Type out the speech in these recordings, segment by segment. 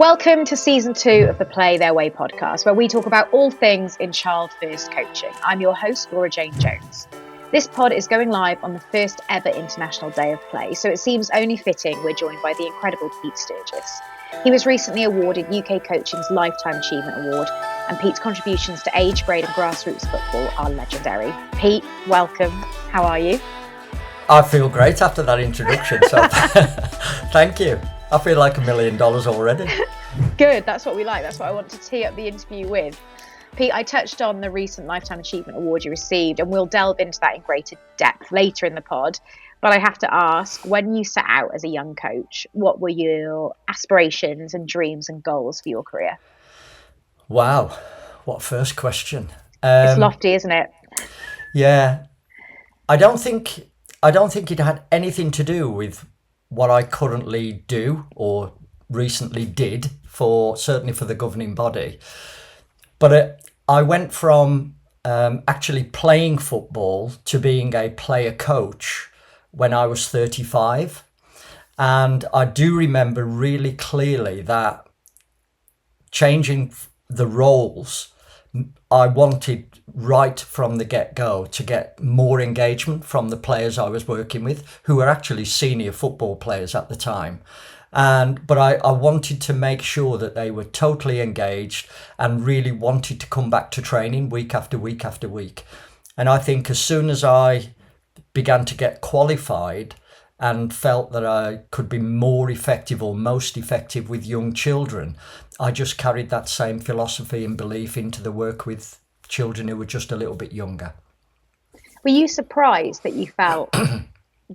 Welcome to season 2 of the Play Their Way podcast, where we talk about all things in child first coaching. I'm your host, Laura Jane Jones. This pod is going live on the first ever International Day of Play, so it seems only fitting we're joined by the incredible Pete Sturgess. He was recently awarded UK Coaching's Lifetime Achievement Award, and Pete's contributions to age grade and grassroots football are legendary. Pete, welcome. How are you? I feel great after that introduction, so thank you. I feel like $1 million already. Good, that's what we like. That's what I want to tee up the interview with. Pete, I touched on the recent Lifetime Achievement Award you received, and we'll delve into that in greater depth later in the pod. But I have to ask, when you set out as a young coach, what were your aspirations and dreams and goals for your career? Wow, what first question. It's lofty, isn't it? Yeah, I don't think it had anything to do with what I currently do or recently did certainly for the governing body. But I went from actually playing football to being a player coach when I was 35. And I do remember really clearly that changing the roles, I wanted right from the get-go to get more engagement from the players I was working with, who were actually senior football players at the time. But I wanted to make sure that they were totally engaged and really wanted to come back to training week after week after week. And I think as soon as I began to get qualified and felt that I could be more effective or most effective with young children, I just carried that same philosophy and belief into the work with children who were just a little bit younger. Were you surprised that you felt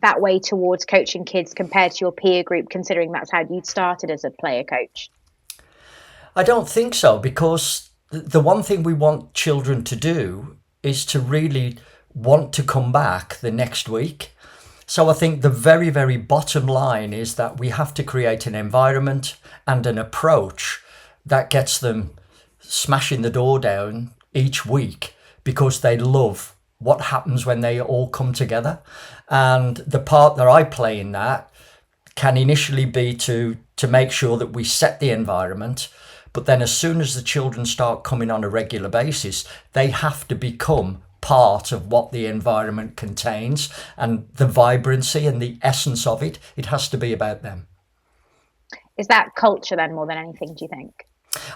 that way towards coaching kids compared to your peer group, considering that's how you'd started as a player coach? I don't think so, because the one thing we want children to do is to really want to come back the next week. So I think the very, very bottom line is that we have to create an environment and an approach that gets them smashing the door down each week because they love what happens when they all come together. And the part that I play in that can initially be to make sure that we set the environment. But then as soon as the children start coming on a regular basis, they have to become part of what the environment contains, and the vibrancy and the essence of it. It has to be about them. Is that culture then more than anything, do you think?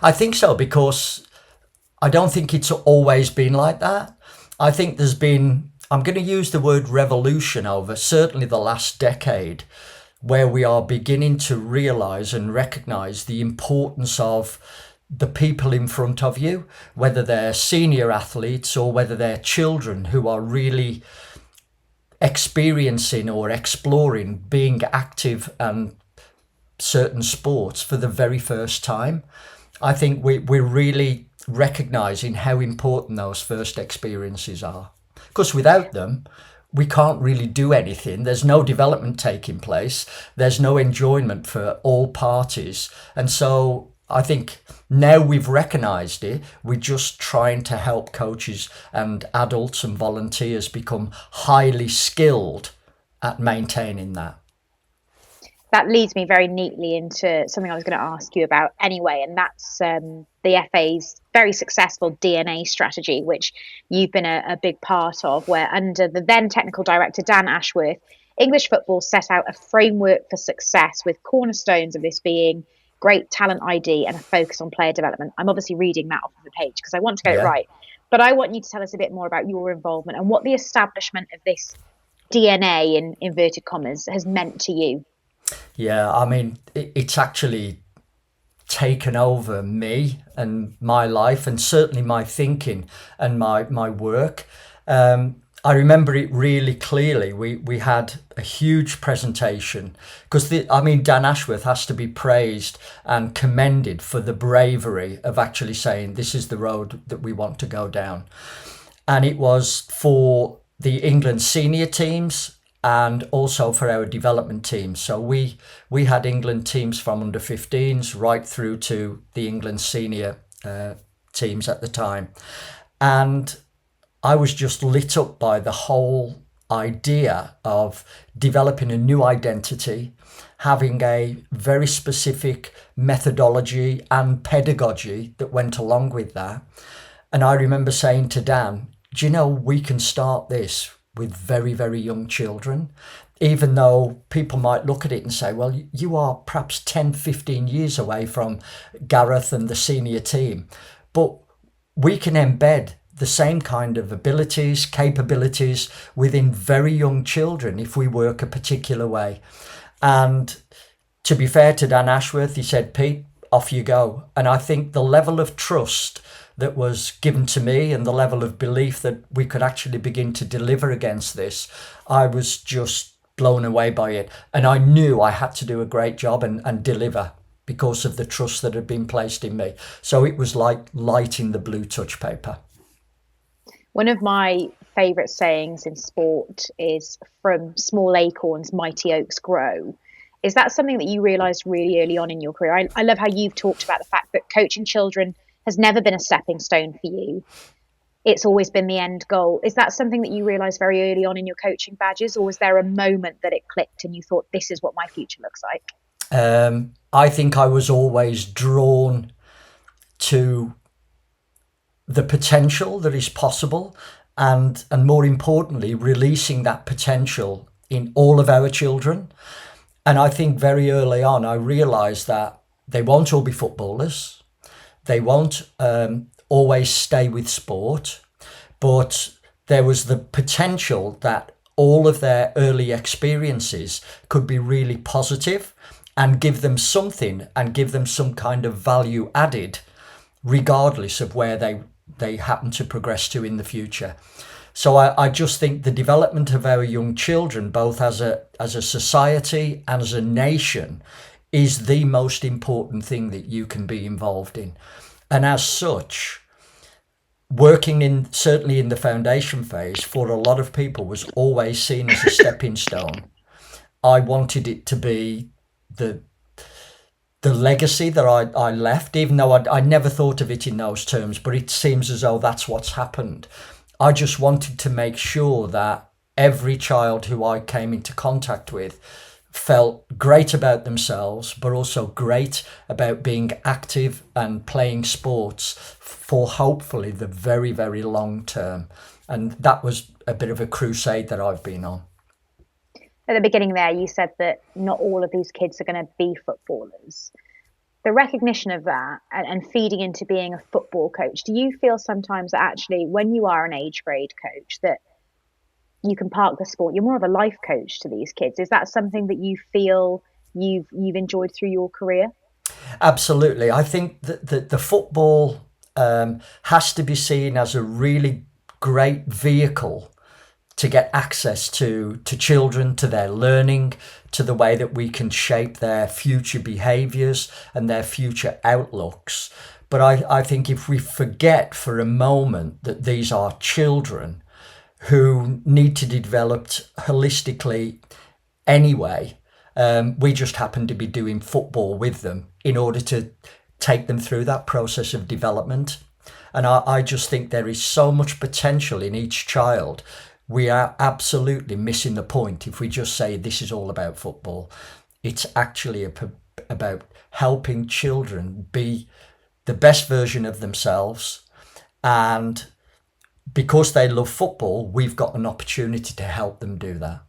I think so, because I don't think it's always been like that. I think there's been, I'm going to use the word revolution over certainly the last decade, where we are beginning to realise and recognise the importance of the people in front of you, whether they're senior athletes or whether they're children who are really experiencing or exploring being active and certain sports for the very first time. I think we're really recognising how important those first experiences are. Because without them, we can't really do anything. There's no development taking place. There's no enjoyment for all parties. And so I think now we've recognised it, we're just trying to help coaches and adults and volunteers become highly skilled at maintaining that. That leads me very neatly into something I was going to ask you about anyway, and that's the FA's very successful DNA strategy, which you've been a big part of, where under the then technical director, Dan Ashworth, English football set out a framework for success with cornerstones of this being great talent ID and a focus on player development. I'm obviously reading that off of the page because I want to get it right. But I want you to tell us a bit more about your involvement and what the establishment of this DNA, in inverted commas, has meant to you. Yeah, I mean, it's actually taken over me and my life, and certainly my thinking and my work. I remember it really clearly. We had a huge presentation because Dan Ashworth has to be praised and commended for the bravery of actually saying this is the road that we want to go down. And it was for the England senior teams and also for our development teams. So we had England teams from under 15s right through to the England senior teams at the time. And I was just lit up by the whole idea of developing a new identity, having a very specific methodology and pedagogy that went along with that. And I remember saying to Dan, do you know, we can start this with very, very young children, even though people might look at it and say, well, you are perhaps 10, 15 years away from Gareth and the senior team. But we can embed the same kind of abilities, capabilities within very young children if we work a particular way. And to be fair to Dan Ashworth, he said, Pete, off you go. And I think the level of trust that was given to me and the level of belief that we could actually begin to deliver against this, I was just blown away by it. And I knew I had to do a great job and deliver because of the trust that had been placed in me. So it was like lighting the blue touch paper. One of my favourite sayings in sport is from small acorns, mighty oaks grow. Is that something that you realised really early on in your career? I love how you've talked about the fact that coaching children has never been a stepping stone for you. It's always been the end goal. Is that something that you realised very early on in your coaching badges, or was there a moment that it clicked and you thought, this is what my future looks like? I think I was always drawn to the potential that is possible, and more importantly, releasing that potential in all of our children. And I think very early on, I realised that they won't all be footballers. They won't always stay with sport, but there was the potential that all of their early experiences could be really positive and give them something and give them some kind of value added, regardless of where they happen to progress to in the future. So I just think the development of our young children, both as a society and as a nation, is the most important thing that you can be involved in. And as such, working in certainly in the foundation phase for a lot of people was always seen as a stepping stone. I wanted it to be the legacy that I left, even though I never thought of it in those terms, but it seems as though that's what's happened. I just wanted to make sure that every child who I came into contact with felt great about themselves, but also great about being active and playing sports for hopefully the very, very long term. And that was a bit of a crusade that I've been on. At the beginning there, you said that not all of these kids are going to be footballers. The recognition of that and feeding into being a football coach, do you feel sometimes that actually when you are an age grade coach that you can park the sport, you're more of a life coach to these kids? Is that something that you feel you've enjoyed through your career? Absolutely. I think that the football has to be seen as a really great vehicle to get access to children, to their learning, to the way that we can shape their future behaviours and their future outlooks. But I think if we forget for a moment that these are children who need to be developed holistically anyway, we just happen to be doing football with them in order to take them through that process of development. And I just think there is so much potential in each child. We are absolutely missing the point if we just say this is all about football. It's actually about helping children be the best version of themselves. And because they love football, we've got an opportunity to help them do that.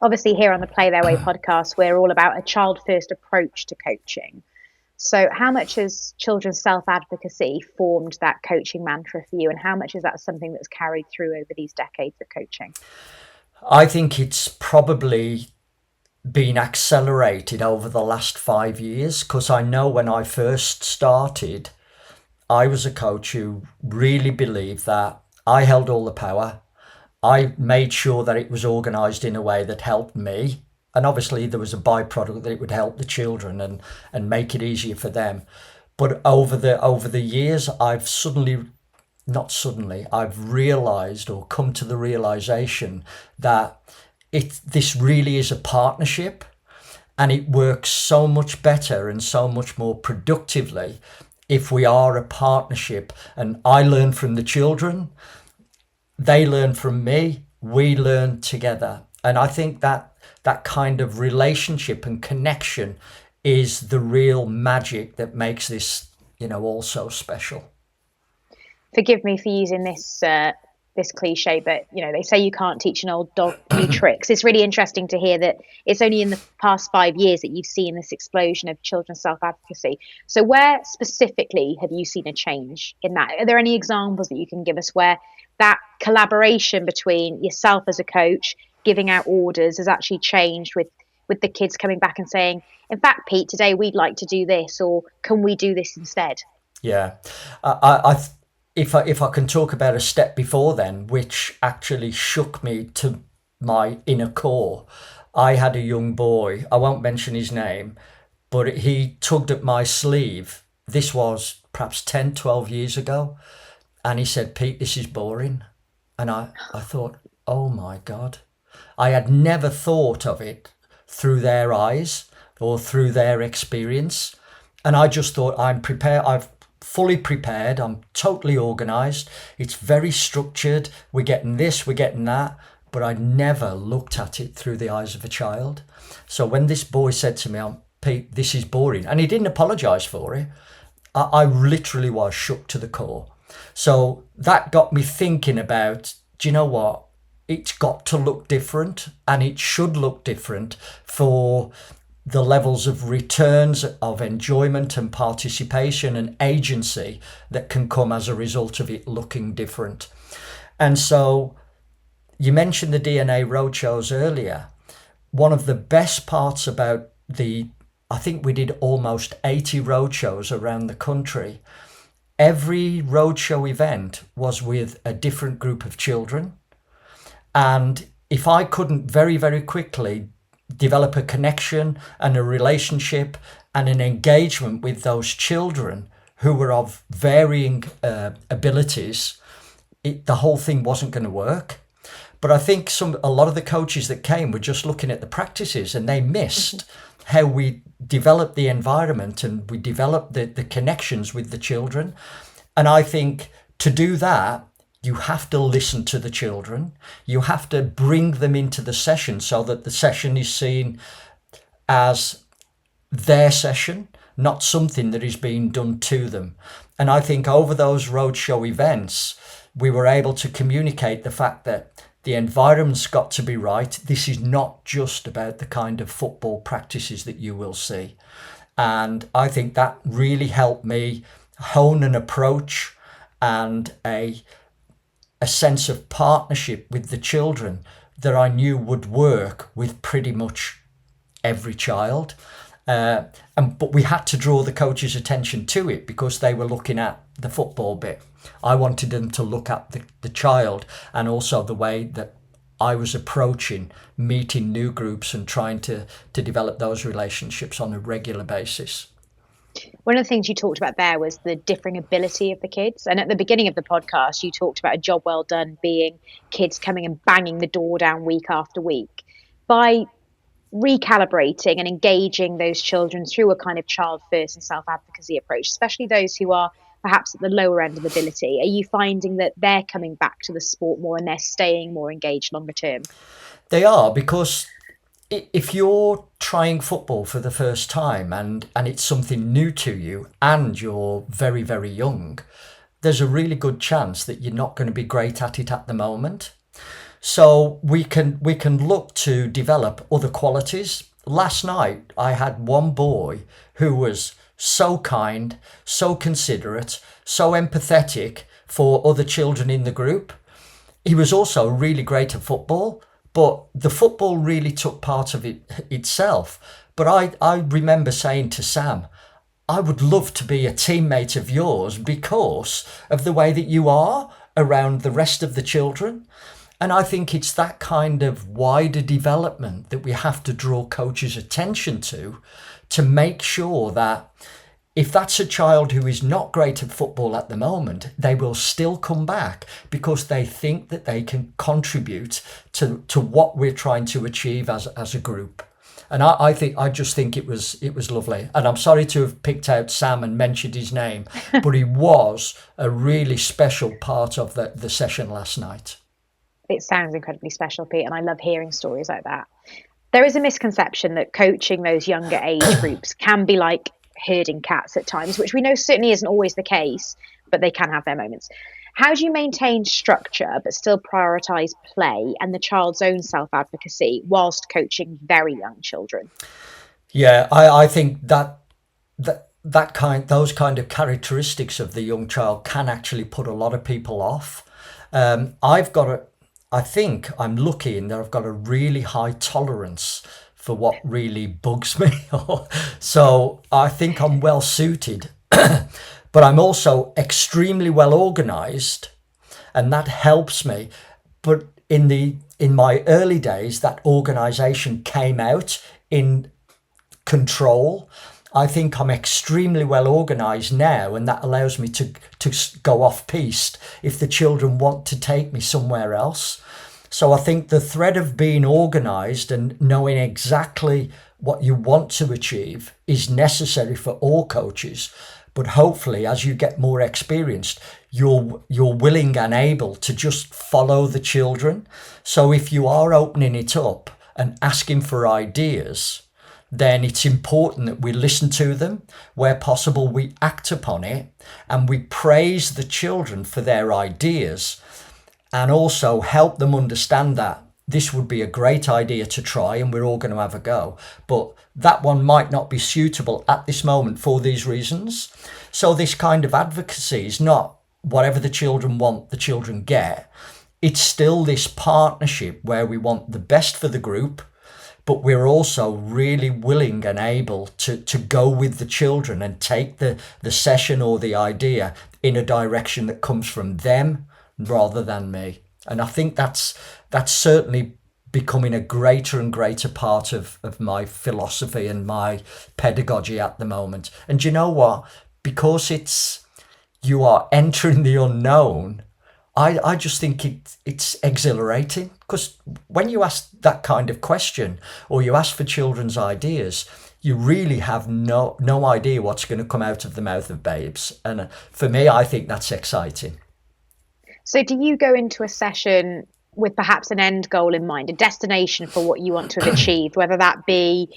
Obviously, here on the Play Their Way podcast, we're all about a child first approach to coaching. So how much has children's self-advocacy formed that coaching mantra for you, and how much is that something that's carried through over these decades of coaching? I think it's probably been accelerated over the last 5 years, because I know when I first started, I was a coach who really believed that I held all the power. I made sure that it was organised in a way that helped me. And obviously there was a byproduct that it would help the children and make it easier for them. But over the years, I've realised or come to the realisation that this really is a partnership, and it works so much better and so much more productively if we are a partnership. And I learn from the children, they learn from me, we learn together. And I think that that kind of relationship and connection is the real magic that makes this, all so special. Forgive me for using this cliche, but they say you can't teach an old dog new tricks. It's really interesting to hear that it's only in the past 5 years that you've seen this explosion of children's self advocacy. So, where specifically have you seen a change in that? Are there any examples that you can give us where that collaboration between yourself as a coach, giving out orders, has actually changed with the kids coming back and saying, "In fact, Pete, today we'd like to do this," or "Can we do this instead?" Yeah, I if I can talk about a step before then, which actually shook me to my inner core. I had a young boy. I won't mention his name, but he tugged at my sleeve. This was perhaps 10, 12 years ago, and he said, "Pete, this is boring." And I thought, oh my God, I had never thought of it through their eyes or through their experience. And I just thought, I'm prepared. I've fully prepared. I'm totally organized. It's very structured. We're getting this, we're getting that. But I never looked at it through the eyes of a child. So when this boy said to me, "Pete, this is boring," and he didn't apologize for it, I literally was shook to the core. So that got me thinking about, do you know what? It's got to look different, and it should look different for the levels of returns of enjoyment and participation and agency that can come as a result of it looking different. And so you mentioned the DNA roadshows earlier. One of the best parts about I think we did almost 80 roadshows around the country. Every roadshow event was with a different group of children. And if I couldn't very, very quickly develop a connection and a relationship and an engagement with those children who were of varying abilities, the whole thing wasn't going to work. But I think a lot of the coaches that came were just looking at the practices, and they missed how we developed the environment and we developed the connections with the children. And I think to do that, you have to listen to the children. You have to bring them into the session so that the session is seen as their session, not something that is being done to them. And I think over those roadshow events, we were able to communicate the fact that the environment's got to be right. This is not just about the kind of football practices that you will see. And I think that really helped me hone an approach and a sense of partnership with the children that I knew would work with pretty much every child. But we had to draw the coach's attention to it because they were looking at the football bit. I wanted them to look at the child and also the way that I was approaching meeting new groups and trying to develop those relationships on a regular basis. One of the things you talked about there was the differing ability of the kids. And at the beginning of the podcast, you talked about a job well done being kids coming and banging the door down week after week. By recalibrating and engaging those children through a kind of child first and self advocacy approach, especially those who are perhaps at the lower end of ability, are you finding that they're coming back to the sport more and they're staying more engaged longer term? They are, because if you're trying football for the first time and it's something new to you and you're very, very young, there's a really good chance that you're not going to be great at it at the moment. So we can look to develop other qualities. Last night, I had one boy who was so kind, so considerate, so empathetic for other children in the group. He was also really great at football, but the football really took part of it itself. But I remember saying to Sam, I would love to be a teammate of yours because of the way that you are around the rest of the children. And I think it's that kind of wider development that we have to draw coaches' attention to make sure that if that's a child who is not great at football at the moment, they will still come back because they think that they can contribute to what we're trying to achieve as a group. And I just think it was lovely. And I'm sorry to have picked out Sam and mentioned his name, but he was a really special part of the session last night. It sounds incredibly special, Pete, and I love hearing stories like that. There is a misconception that coaching those younger age groups can be like herding cats at times, which we know certainly isn't always the case, but they can have their moments. How do you maintain structure but still prioritize play and the child's own self advocacy whilst coaching very young children? Yeah, I think those kind of characteristics of the young child can actually put a lot of people off. I've got a, I think I'm lucky in that I've got a really high tolerance for what really bugs me. So I think I'm well suited, but I'm also extremely well organized, and that helps me. But in my early days, that organization came out in control. I think I'm extremely well organised now, and that allows me to go off piste if the children want to take me somewhere else. So I think the thread of being organised and knowing exactly what you want to achieve is necessary for all coaches. But hopefully, as you get more experienced, you're willing and able to just follow the children. So if you are opening it up and asking for ideas, then it's important that we listen to them. Where possible, we act upon it and we praise the children for their ideas, and also help them understand that this would be a great idea to try and we're all going to have a go. But that one might not be suitable at this moment for these reasons. So this kind of advocacy is not whatever the children want, the children get. It's still this partnership where we want the best for the group, but we're also really willing and able to go with the children and take the session or the idea in a direction that comes from them rather than me. And I think that's certainly becoming a greater and greater part of my philosophy and my pedagogy at the moment. And you know what? Because you are entering the unknown, I just think it's exhilarating, because when you ask that kind of question or you ask for children's ideas, you really have no idea what's going to come out of the mouth of babes. And for me, I think that's exciting. So, do you go into a session with perhaps an end goal in mind, a destination for what you want to have achieved, whether that be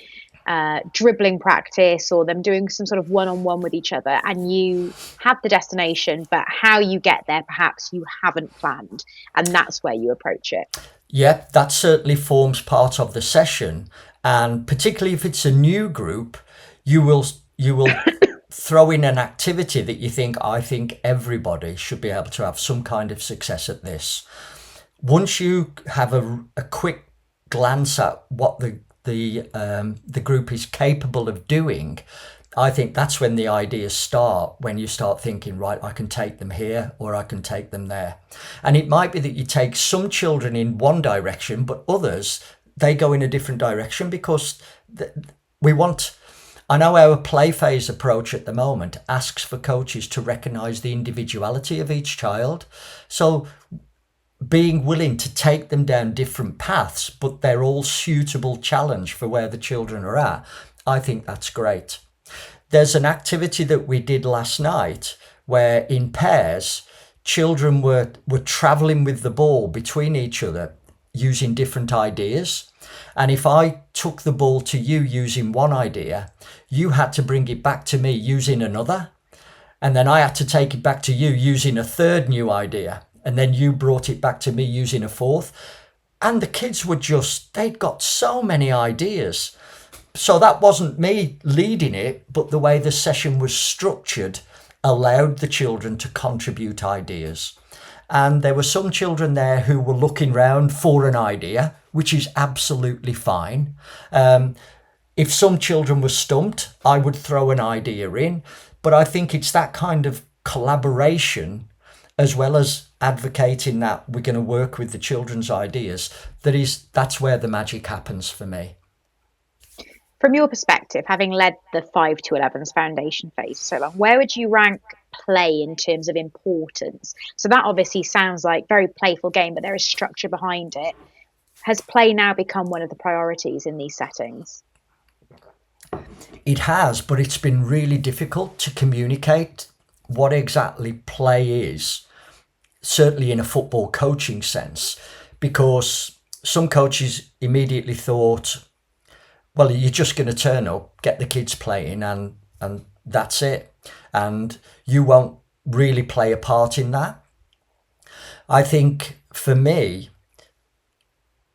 dribbling practice or them doing some sort of one-on-one with each other, and you have the destination, but how you get there, perhaps you haven't planned, and that's where you approach it? Yeah, that certainly forms part of the session. And particularly if it's a new group, you will throw in an activity that I think everybody should be able to have some kind of success at this. Once you have a quick glance at what the group is capable of doing, I think that's when the ideas start, when you start thinking, right, I can take them here or I can take them there. And it might be that you take some children in one direction, but others, they go in a different direction, because we want... I know our play phase approach at the moment asks for coaches to recognise the individuality of each child. So being willing to take them down different paths, but they're all suitable challenge for where the children are at, I think that's great. There's an activity that we did last night where in pairs, children were travelling with the ball between each other using different ideas. And if I took the ball to you using one idea, you had to bring it back to me using another. And then I had to take it back to you using a third new idea. And then you brought it back to me using a fourth. And the kids they'd got so many ideas. So that wasn't me leading it, but the way the session was structured allowed the children to contribute ideas. And there were some children there who were looking round for an idea, which is absolutely fine. If some children were stumped, I would throw an idea in. But I think it's that kind of collaboration, as well as advocating that we're going to work with the children's ideas, that's where the magic happens for me. From your perspective, having led the 5 to 11's foundation phase so long, where would you rank play in terms of importance? So that obviously sounds like very playful game, but there is structure behind it. Has play now become one of the priorities in these settings? It has, but it's been really difficult to communicate what exactly play is, certainly in a football coaching sense, because some coaches immediately thought well, you're just going to turn up, get the kids playing, and that's it. And you won't really play a part in that. I think for me,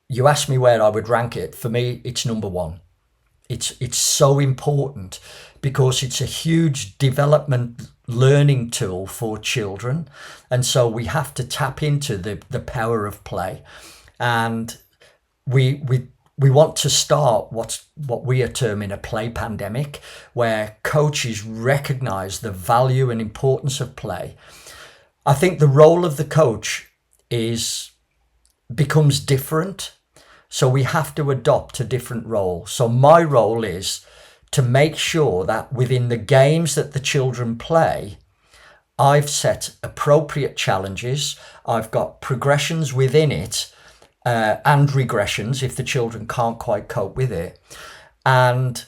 you asked me where I would rank it. For me, it's number one. It's so important because it's a huge development learning tool for children, and so we have to tap into the power of play, and we want to start what we are terming a play pandemic, where coaches recognise the value and importance of play. I think the role of the coach is becomes different. So we have to adopt a different role. So my role is to make sure that within the games that the children play, I've set appropriate challenges. I've got progressions within it, and regressions if the children can't quite cope with it. And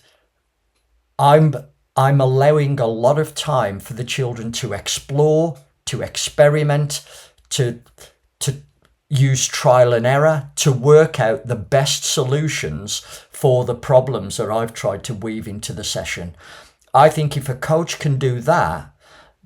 I'm allowing a lot of time for the children to explore, to experiment, to use trial and error to work out the best solutions for the problems that I've tried to weave into the session. I think if a coach can do that,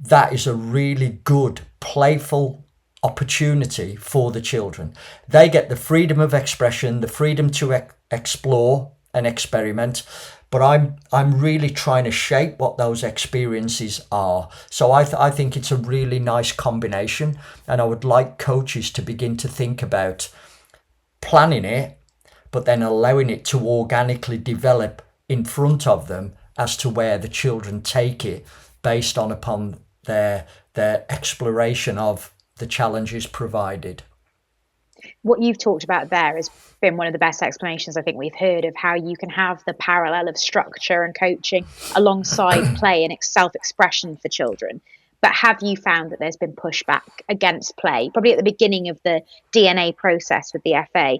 that is a really good, playful opportunity for the children. They get the freedom of expression, the freedom to explore and experiment, but I'm really trying to shape what those experiences are. So I think it's a really nice combination, and I would like coaches to begin to think about planning it, but then allowing it to organically develop in front of them as to where the children take it based on upon their exploration of the challenges provided. What you've talked about there has been one of the best explanations I think we've heard of how you can have the parallel of structure and coaching alongside play and self-expression for children. But have you found that there's been pushback against play, probably at the beginning of the DNA process with the FA?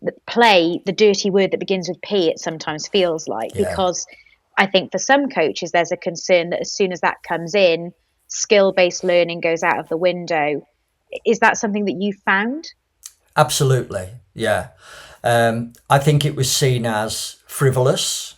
That play, the dirty word that begins with P, it sometimes feels like, Yeah. because I think for some coaches there's a concern that as soon as that comes in, skill-based learning goes out of the window. Is that something that you found? Absolutely, yeah. I think it was seen as frivolous.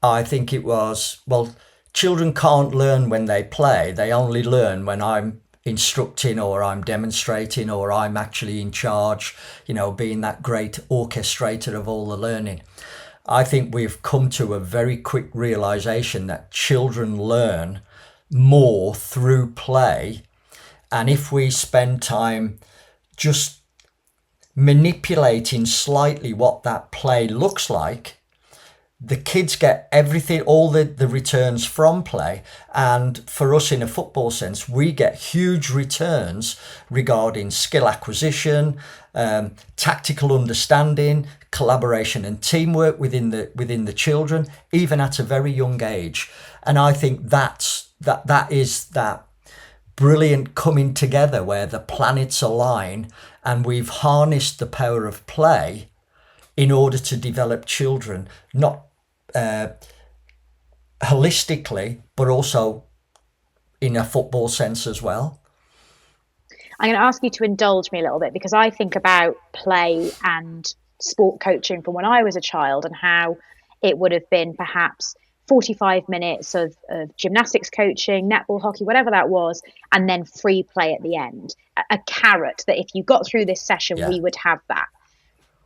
I think it was, well, children can't learn when they play. They only learn when I'm instructing or I'm demonstrating or I'm actually in charge, being that great orchestrator of all the learning. I think we've come to a very quick realization that children learn more through play. And if we spend time just manipulating slightly what that play looks like, the kids get everything, all the returns from play. And for us in a football sense, we get huge returns regarding skill acquisition, tactical understanding, collaboration and teamwork within the children, even at a very young age. And I think that is that brilliant coming together where the planets align and we've harnessed the power of play in order to develop children, not holistically, but also in a football sense as well. I'm going to ask you to indulge me a little bit because I think about play and sport coaching from when I was a child and how it would have been perhaps 45 minutes of gymnastics coaching, netball, hockey, whatever that was, and then free play at the end. A carrot that if you got through this session, Yeah. we would have that.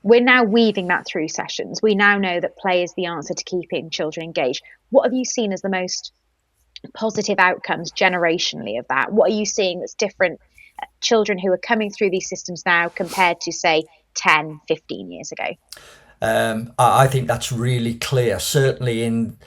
We're now weaving that through sessions. We now know that play is the answer to keeping children engaged. What have you seen as the most positive outcomes generationally of that? What are you seeing that's different? Children who are coming through these systems now compared to, say, 10, 15 years ago? I think that's really clear, certainly in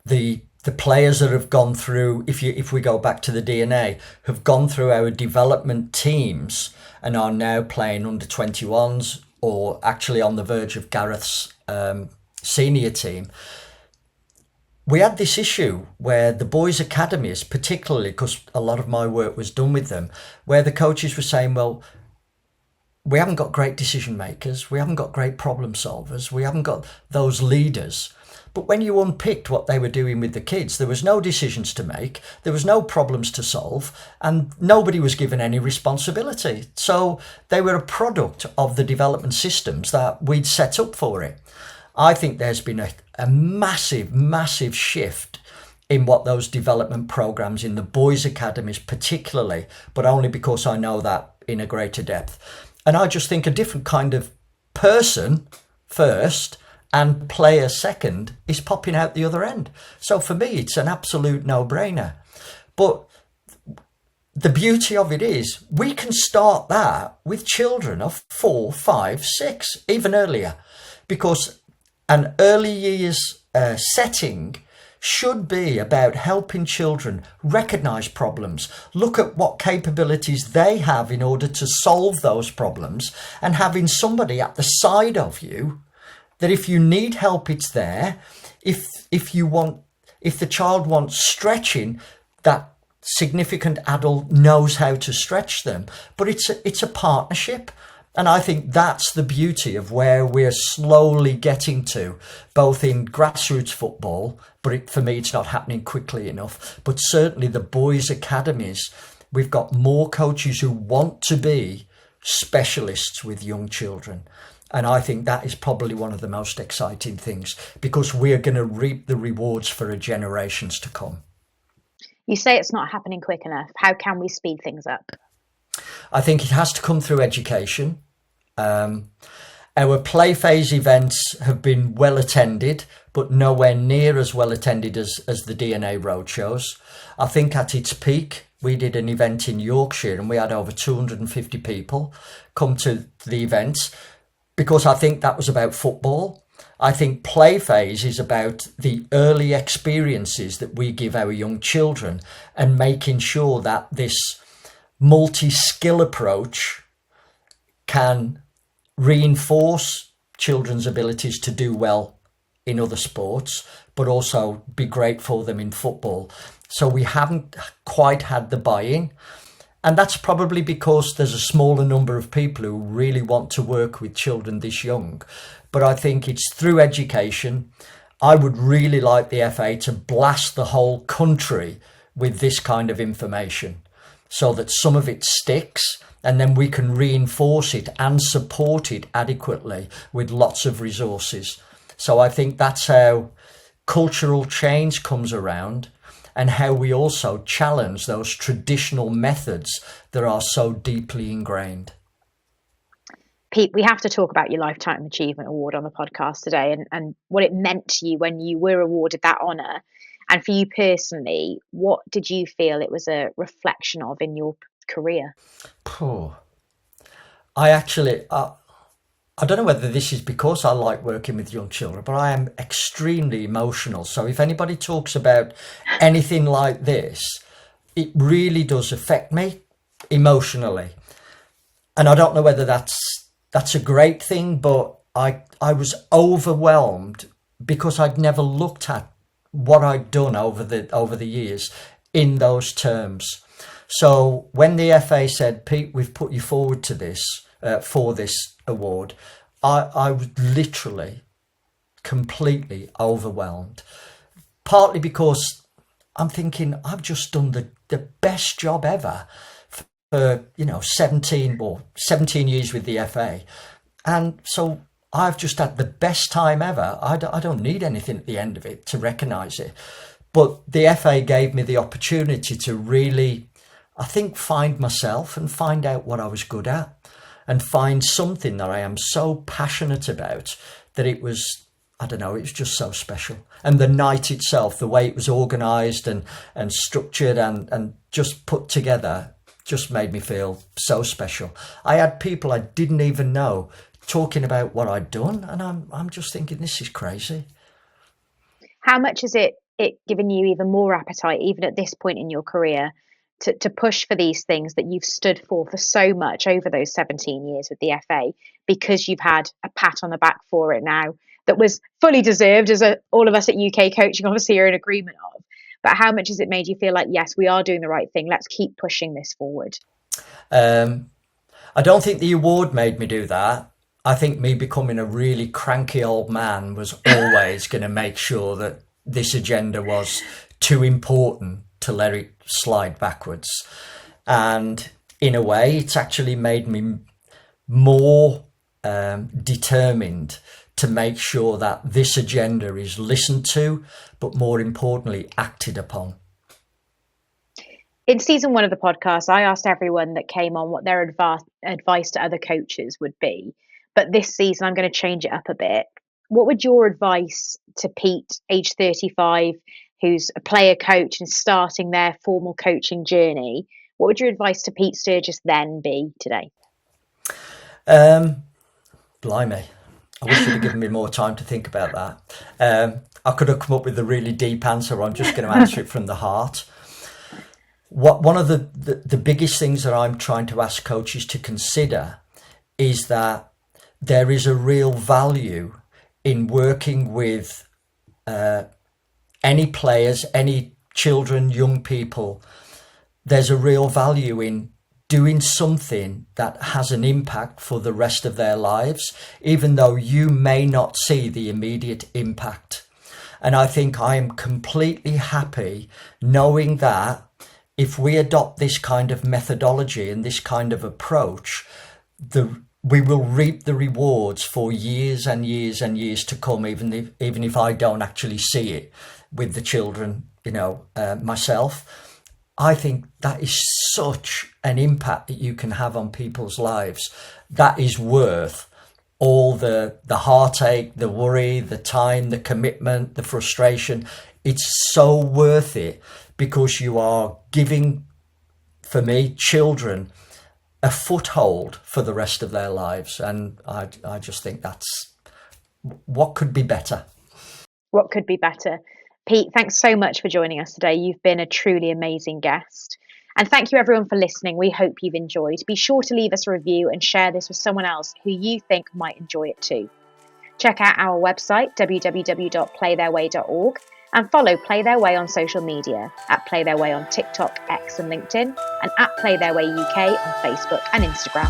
the players that have gone through, if we go back to the DNA, have gone through our development teams and are now playing under 21s or actually on the verge of Gareth's senior team. We had this issue where the boys' academies, particularly because a lot of my work was done with them, where the coaches were saying, well, we haven't got great decision makers, we haven't got great problem solvers, we haven't got those leaders. But when you unpicked what they were doing with the kids, there was no decisions to make, there was no problems to solve, and nobody was given any responsibility. So they were a product of the development systems that we'd set up for it. I think there's been a massive, massive shift in what those development programs in the boys' academies particularly, but only because I know that in a greater depth. And I just think a different kind of person first and player second is popping out the other end. So for me, it's an absolute no-brainer. But the beauty of it is we can start that with children of 4, 5, 6, even earlier, because an early years setting should be about helping children recognise problems, look at what capabilities they have in order to solve those problems, and having somebody at the side of you that if you need help, it's there. If the child wants stretching, that significant adult knows how to stretch them. But it's a partnership. And I think that's the beauty of where we're slowly getting to, both in grassroots football, but for me, it's not happening quickly enough. But certainly the boys' academies, we've got more coaches who want to be specialists with young children. And I think that is probably one of the most exciting things, because we're going to reap the rewards for generations to come. You say it's not happening quick enough. How can we speed things up? I think it has to come through education. Our play phase events have been well attended, but nowhere near as well attended as the DNA roadshows. I think at its peak, we did an event in Yorkshire and we had over 250 people come to the events, because I think that was about football. I think play phase is about the early experiences that we give our young children and making sure that this multi-skill approach can reinforce children's abilities to do well in other sports, but also be great for them in football. So we haven't quite had the buy-in. And that's probably because there's a smaller number of people who really want to work with children this young. But I think it's through education. I would really like the FA to blast the whole country with this kind of information so that some of it sticks, and then we can reinforce it and support it adequately with lots of resources. So I think that's how cultural change comes around, and how we also challenge those traditional methods that are so deeply ingrained. Pete, we have to talk about your Lifetime Achievement Award on the podcast today, and what it meant to you when you were awarded that honour. And for you personally, what did you feel it was a reflection of in your career? I don't know whether this is because I like working with young children, but I am extremely emotional. So if anybody talks about anything like this, it really does affect me emotionally. And I don't know whether that's a great thing, but I was overwhelmed because I'd never looked at what I'd done over the years in those terms. So when the FA said, Pete, we've put you forward to this, for this award, I was literally completely overwhelmed. Partly because I'm thinking I've just done the best job ever for 17 years with the FA, and so I've just had the best time ever. I don't need anything at the end of it to recognise it. But the FA gave me the opportunity to really, I think, find myself and find out what I was good at, and find something that I am so passionate about that it was, I don't know, it was just so special. And the night itself, the way it was organised and structured and just put together, just made me feel so special. I had people I didn't even know talking about what I'd done, and I'm just thinking, this is crazy. How much has it given you even more appetite, even at this point in your career, to push for these things that you've stood for so much over those 17 years with the FA, because you've had a pat on the back for it now that was fully deserved, as all of us at UK Coaching obviously are in agreement of. But how much has it made you feel like, yes, we are doing the right thing, let's keep pushing this forward? I don't think the award made me do that. I think me becoming a really cranky old man was always going to make sure that this agenda was too important to let it slide backwards. And in a way, it's actually made me more determined to make sure that this agenda is listened to, but more importantly, acted upon. In season 1 of the podcast, I asked everyone that came on what their advice to other coaches would be. But this season, I'm going to change it up a bit. What would your advice to Pete, age 35, who's a player coach and starting their formal coaching journey, what would your advice to Pete Sturgess then be today? Blimey. I wish you'd have given me more time to think about that. I could have come up with a really deep answer. I'm just going to answer it from the heart. One of the biggest things that I'm trying to ask coaches to consider is that there is a real value in working with any players, any children, young people. There's a real value in doing something that has an impact for the rest of their lives, even though you may not see the immediate impact. And I think I am completely happy knowing that if we adopt this kind of methodology and this kind of approach, we will reap the rewards for years and years and years to come, even if I don't actually see it with the children, myself. I think that is such an impact that you can have on people's lives. That is worth all the heartache, the worry, the time, the commitment, the frustration. It's so worth it, because you are giving, for me, children a foothold for the rest of their lives. And I just think that's what could be better. What could be better? Pete, thanks so much for joining us today. You've been a truly amazing guest. And thank you everyone for listening. We hope you've enjoyed. Be sure to leave us a review and share this with someone else who you think might enjoy it too. Check out our website, www.playtheirway.org, and follow Play Their Way on social media at Play Their Way on TikTok, X and LinkedIn, and at Play Their Way UK on Facebook and Instagram.